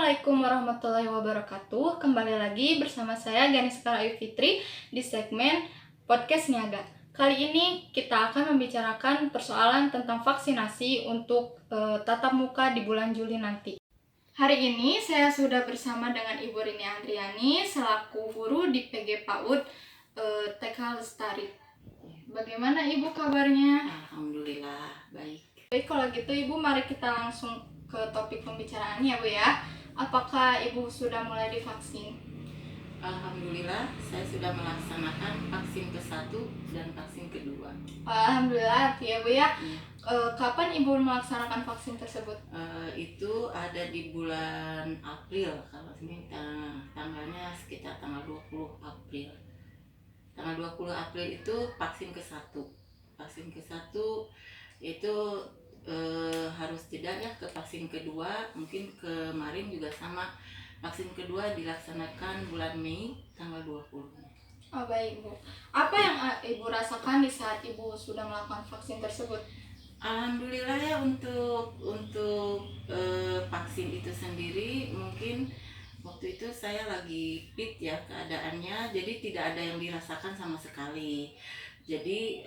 Assalamualaikum warahmatullahi wabarakatuh. Kembali lagi bersama saya Ganiskara Ayu Fitri di segmen Podcast Niaga. Kali ini kita akan membicarakan persoalan tentang vaksinasi untuk tatap muka di bulan Juli nanti. Hari ini saya sudah bersama dengan Ibu Rini Andriani selaku guru di PG PAUD TK Lestari. Bagaimana Ibu kabarnya? Alhamdulillah baik. Baik, kalau gitu Ibu mari kita langsung ke topik pembicaraannya Bu ya. Apakah Ibu sudah mulai divaksin? Alhamdulillah saya sudah melaksanakan vaksin ke-1 dan vaksin kedua. Alhamdulillah ya Bu ya. Kapan Ibu melaksanakan vaksin tersebut? Itu ada di bulan April, kalau ini tanggalnya sekitar tanggal 20 April. Tanggal 20 April itu vaksin ke-1. Vaksin ke-1 itu harus jeda ya ke vaksin kedua. Mungkin kemarin juga sama, vaksin kedua dilaksanakan bulan Mei tanggal 20. Oh baik Bu. Apa yang Ibu rasakan di saat Ibu sudah melakukan vaksin tersebut? Alhamdulillah ya untuk vaksin itu sendiri, mungkin waktu itu saya lagi fit ya keadaannya, jadi tidak ada yang dirasakan sama sekali. Jadi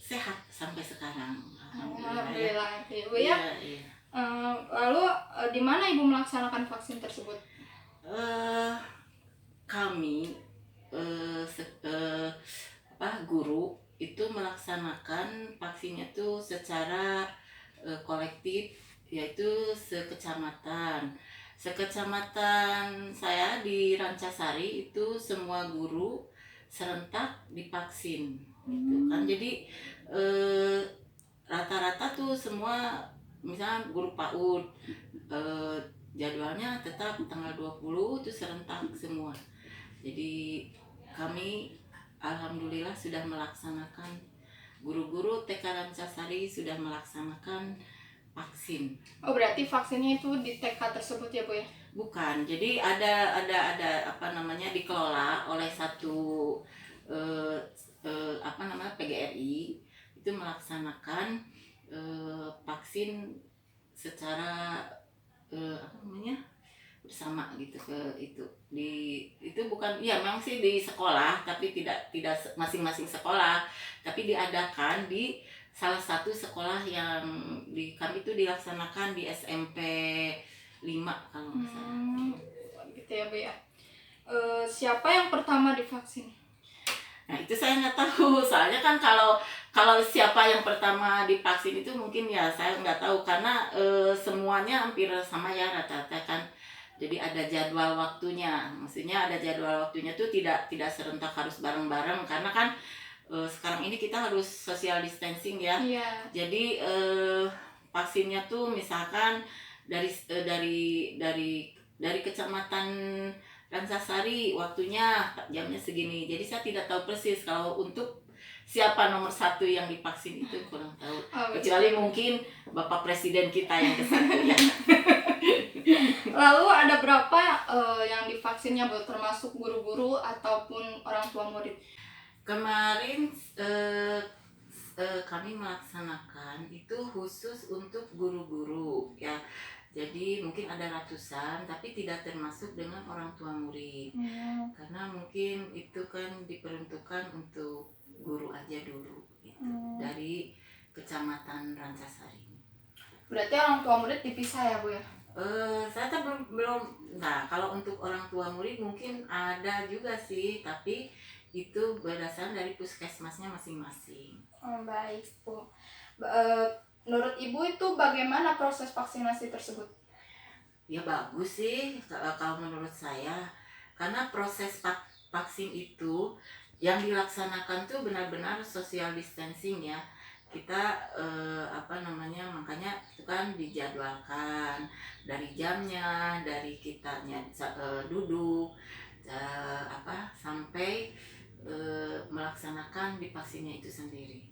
sehat sampai sekarang. Alhamdulillah ya Bu ya. Iya. Lalu di mana Ibu melaksanakan vaksin tersebut? Kami guru itu melaksanakan vaksinnya tuh secara kolektif, yaitu sekecamatan. Sekecamatan saya di Rancasari itu semua guru serentak divaksin gitu kan. Jadi rata-rata tuh semua, misalnya guru PAUD jadwalnya tetap tanggal 20 itu serentak semua. Jadi kami alhamdulillah sudah melaksanakan, guru-guru TK Rancasari sudah melaksanakan vaksin. Oh berarti vaksinnya itu di TK tersebut ya Bu ya? Bukan, jadi ada dikelola oleh satu PGRI itu melaksanakan vaksin secara bersama gitu ke itu bukan ya, memang sih di sekolah tapi tidak masing-masing sekolah, tapi diadakan di salah satu sekolah yang di kami itu dilaksanakan di SMP 5 kalau nggak salah. Gitu ya Bu ya. Siapa yang pertama divaksin? Nah itu saya nggak tahu, soalnya kan kalau siapa yang pertama divaksin itu mungkin ya saya nggak tahu, karena semuanya hampir sama ya rata-rata kan. Jadi ada jadwal waktunya, maksudnya ada jadwal waktunya tuh tidak serentak harus bareng-bareng, karena kan sekarang ini kita harus social distancing ya. Iya. Jadi vaksinnya tuh misalkan dari kecamatan Rancasari waktunya jamnya segini. Jadi saya tidak tahu persis kalau untuk siapa nomor 1 yang divaksin itu, kurang tahu. Kecuali mungkin Bapak Presiden kita yang ke-1 ya. Lalu ada berapa yang divaksinnya Bu, termasuk guru-guru ataupun orang tua murid? Kemarin kami melaksanakan itu khusus untuk guru-guru ya. Jadi mungkin ada ratusan, tapi tidak termasuk dengan orang tua murid. Karena mungkin itu kan diperuntukkan untuk guru aja dulu gitu, dari kecamatan Rancasari. Berarti orang tua murid dipisah ya Bu ya? Saya belum. Nah kalau untuk orang tua murid mungkin ada juga sih, tapi itu berdasarkan dari puskesmasnya masing-masing. Baik Bu. Menurut Ibu itu bagaimana proses vaksinasi tersebut? Ya bagus sih kalau menurut saya, karena proses vaksin itu yang dilaksanakan tuh benar-benar social distancing ya. Kita makanya itu kan dijadwalkan dari jamnya, dari kitanya duduk sampai melaksanakan di vaksinnya itu sendiri.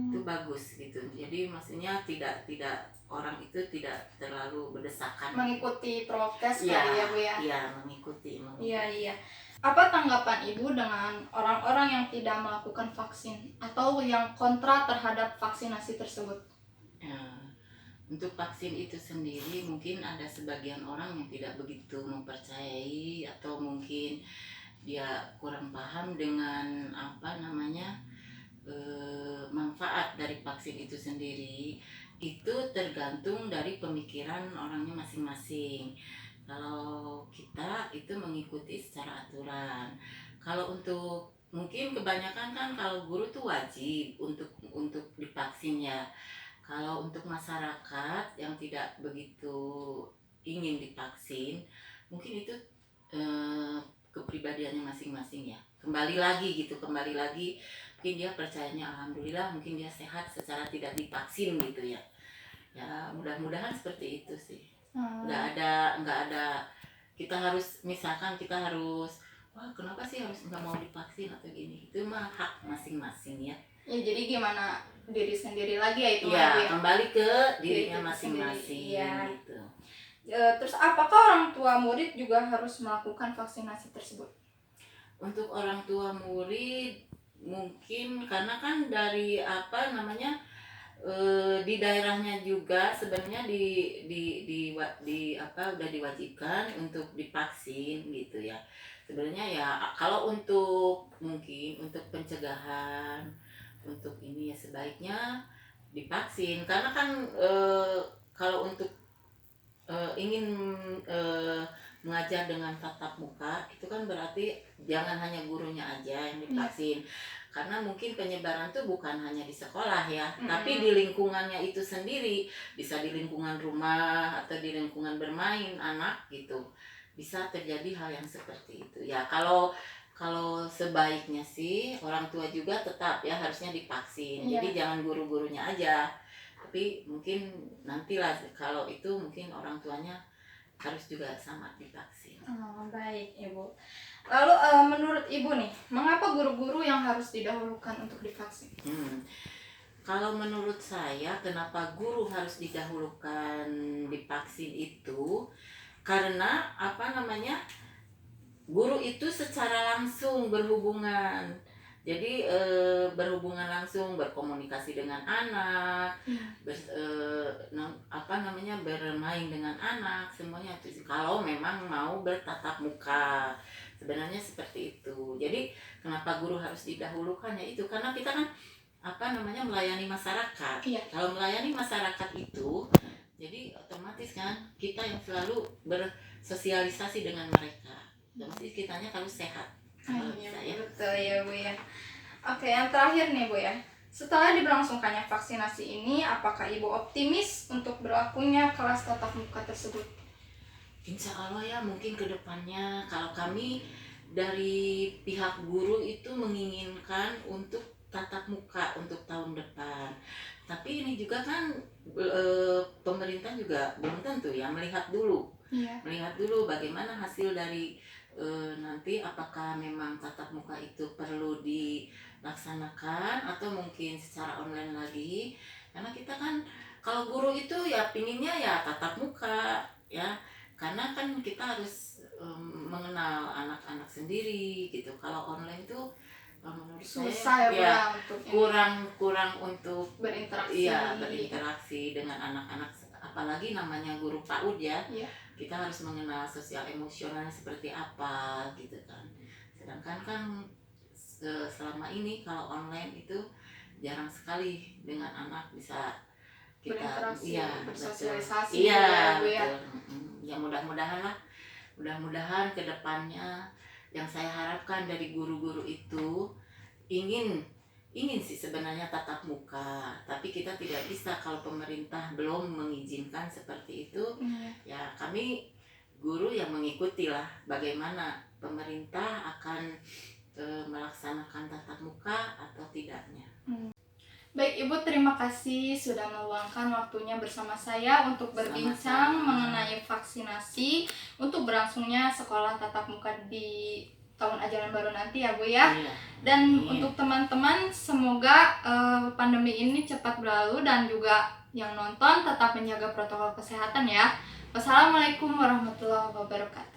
Itu bagus gitu. Jadi maksudnya tidak orang itu tidak terlalu berdesakan, mengikuti prokes kali ya Bu ya? Iya, mengikuti. Iya. Apa tanggapan Ibu dengan orang-orang yang tidak melakukan vaksin atau yang kontra terhadap vaksinasi tersebut? Untuk vaksin itu sendiri mungkin ada sebagian orang yang tidak begitu mempercayai, atau mungkin dia kurang paham dengan manfaat dari vaksin itu sendiri. Itu tergantung dari pemikiran orangnya masing-masing. Kalau kita itu mengikuti secara aturan. Kalau untuk mungkin kebanyakan kan kalau guru tuh wajib untuk divaksin ya. Kalau untuk masyarakat yang tidak begitu ingin divaksin, mungkin itu eh, kepribadiannya masing-masing ya. Kembali lagi mungkin dia percayanya alhamdulillah, mungkin dia sehat secara tidak divaksin gitu ya. Ya mudah-mudahan seperti itu sih. Nggak ada kita harus, misalkan kita harus, wah kenapa sih harus nggak mau divaksin atau gini, itu mah hak masing-masing ya. Ya jadi gimana diri sendiri lagi ya itu Ya, ya. kembali ke Diri dirinya kita masing-masing sendiri, ya. gitu. Terus apakah orang tua murid juga harus melakukan vaksinasi tersebut? Untuk orang tua murid mungkin karena kan dari di daerahnya juga sebenarnya udah diwajibkan untuk divaksin gitu ya. Sebenarnya ya kalau untuk mungkin untuk pencegahan, untuk ini ya sebaiknya divaksin, karena kan kalau untuk ingin mengajar dengan tatap muka itu kan berarti jangan hanya gurunya aja yang divaksin. Karena mungkin penyebaran tuh bukan hanya di sekolah ya, tapi di lingkungannya itu sendiri, bisa di lingkungan rumah atau di lingkungan bermain anak gitu, bisa terjadi hal yang seperti itu ya. Kalau sebaiknya sih orang tua juga tetap ya harusnya divaksin. Jadi jangan guru-gurunya aja, tapi mungkin nantilah kalau itu mungkin orang tuanya harus juga sama divaksin. Baik Ibu. Lalu menurut Ibu nih, mengapa guru-guru yang harus didahulukan untuk divaksin? Kalau menurut saya kenapa guru harus didahulukan divaksin itu karena guru itu secara langsung berhubungan. Jadi berhubungan langsung, berkomunikasi dengan anak, bermain dengan anak, semuanya itu. Kalau memang mau bertatap muka, sebenarnya seperti itu. Jadi kenapa guru harus didahulukan ya itu karena kita kan melayani masyarakat. Kalau melayani masyarakat itu, jadi otomatis kan kita yang selalu bersosialisasi dengan mereka. Otomatis kitanya harus sehat. Betul ya Bu ya. Oke, yang terakhir nih Bu ya. Setelah diberlangsungkannya vaksinasi ini, apakah Ibu optimis untuk berlakunya kelas tatap muka tersebut? Insya Allah ya, mungkin kedepannya kalau kami dari pihak guru itu menginginkan untuk tatap muka untuk tahun depan. Tapi ini juga kan pemerintah juga belum tentu ya, melihat dulu bagaimana hasil dari nanti apakah memang tatap muka itu perlu dilaksanakan atau mungkin secara online lagi. Karena kita kan kalau guru itu ya pinginnya ya tatap muka ya, karena kan kita harus mengenal anak-anak sendiri gitu. Kalau online itu menurut susah saya kurang untuk berinteraksi dengan anak-anak, apalagi namanya guru PAUD ya. Kita harus mengenal sosial emosionalnya seperti apa gitu kan. Sedangkan kan selama ini kalau online itu jarang sekali dengan anak bisa kita bersosialisasi. Ya mudah-mudahan kedepannya yang saya harapkan dari guru-guru itu ingin sih sebenarnya tatap muka, tapi kita tidak bisa kalau pemerintah belum mengizinkan seperti itu. Ya kami guru yang mengikuti lah bagaimana pemerintah akan melaksanakan tatap muka atau tidaknya. Baik Ibu, terima kasih sudah meluangkan waktunya bersama saya untuk berbincang mengenai vaksinasi untuk berlangsungnya sekolah tatap muka di tahun ajaran baru nanti ya Bu ya. Dan untuk teman-teman semoga pandemi ini cepat berlalu dan juga yang nonton tetap menjaga protokol kesehatan ya. Wassalamualaikum warahmatullahi wabarakatuh.